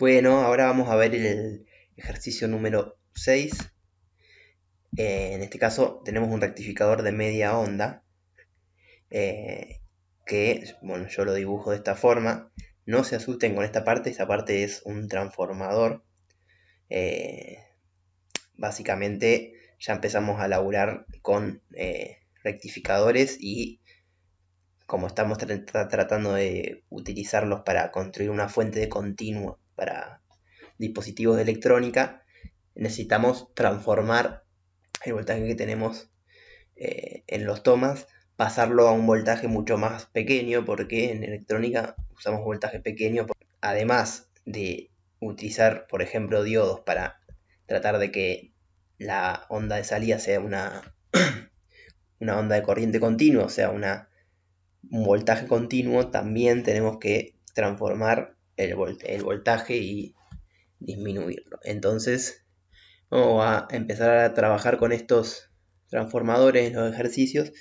Bueno, ahora vamos a ver el ejercicio número 6. En este caso tenemos un rectificador de media onda, que, bueno, yo lo dibujo de esta forma. No se asusten con esta parte es un transformador. Eh, Básicamente ya empezamos a laburar con rectificadores y como estamos tratando de utilizarlos para construir una fuente de continuo para dispositivos de electrónica, necesitamos transformar el voltaje que tenemos en los tomas, pasarlo a un voltaje mucho más pequeño, porque en electrónica usamos voltaje pequeño, además de utilizar, por ejemplo, diodos para tratar de que la onda de salida sea una onda de corriente continua, o sea, un voltaje continuo. También tenemos que transformar el voltaje y disminuirlo. Entonces vamos a empezar a trabajar con estos transformadores en los ejercicios,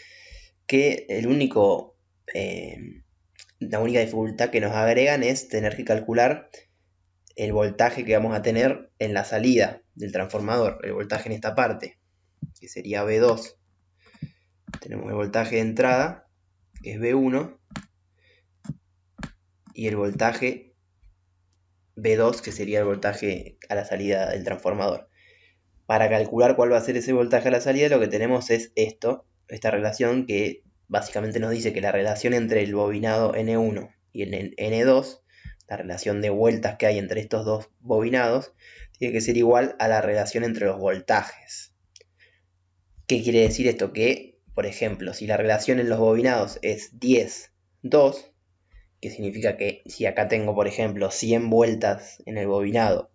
que la única dificultad que nos agregan es tener que calcular el voltaje que vamos a tener en la salida del transformador, el voltaje en esta parte, que sería V2. Tenemos el voltaje de entrada, que es V1, y el voltaje V2, que sería el voltaje a la salida del transformador. Para calcular cuál va a ser ese voltaje a la salida, lo que tenemos es esta relación, que básicamente nos dice que la relación entre el bobinado N1 y el N2, la relación de vueltas que hay entre estos dos bobinados, tiene que ser igual a la relación entre los voltajes. ¿Qué quiere decir esto? Que, por ejemplo, si la relación en los bobinados es 10:2, que significa que si acá tengo, por ejemplo, 100 vueltas en el bobinado,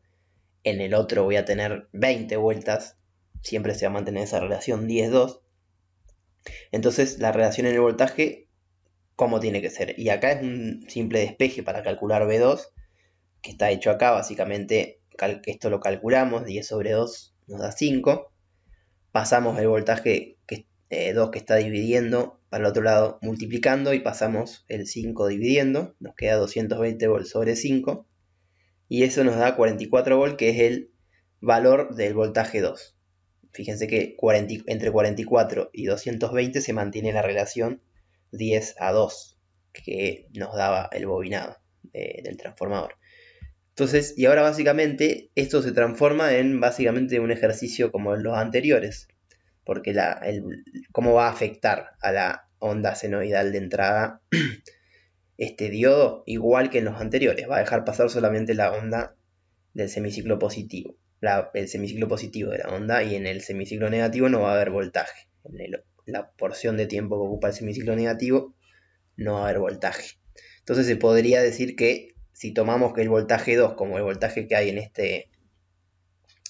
en el otro voy a tener 20 vueltas, siempre se va a mantener esa relación 10:2. Entonces la relación en el voltaje, ¿cómo tiene que ser? Y acá es un simple despeje para calcular V2, que está hecho acá. Básicamente esto lo calculamos, 10/2 nos da 5. Pasamos el voltaje 2 que está dividiendo para el otro lado multiplicando, y pasamos el 5 dividiendo, nos queda 220 volts sobre 5. Y eso nos da 44 volts, que es el valor del voltaje 2. Fíjense que entre 44 y 220 se mantiene la relación 10:2 que nos daba el bobinado del transformador. Entonces, y ahora básicamente esto se transforma en básicamente un ejercicio como los anteriores, porque cómo va a afectar a la onda senoidal de entrada este diodo, igual que en los anteriores. Va a dejar pasar solamente la onda del semiciclo positivo, el semiciclo positivo de la onda, y en el semiciclo negativo no va a haber voltaje. En la porción de tiempo que ocupa el semiciclo negativo no va a haber voltaje. Entonces se podría decir que si tomamos que el voltaje 2 como el voltaje que hay en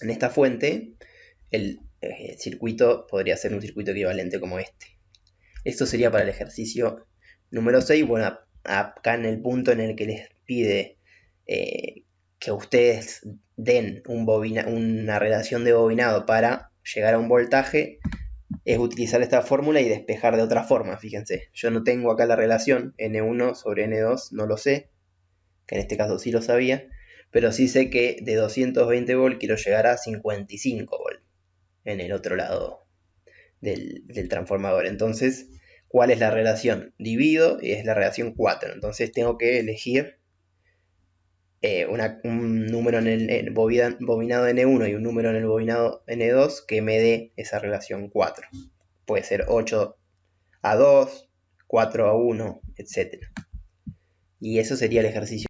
esta fuente, el circuito podría ser un circuito equivalente como este. Esto sería para el ejercicio número 6. Bueno, acá en el punto en el que les pide que ustedes den una relación de bobinado para llegar a un voltaje, es utilizar esta fórmula y despejar de otra forma. Fíjense, yo no tengo acá la relación N1 sobre N2, no lo sé, que en este caso sí lo sabía, pero sí sé que de 220 volts quiero llegar a 55 volts en el otro lado del transformador. Entonces, ¿cuál es la relación? Divido y es la relación 4. Entonces tengo que elegir un número en el bobinado N1 y un número en el bobinado N2 que me dé esa relación 4. Puede ser 8:2, 4:1, etc. Y eso sería el ejercicio.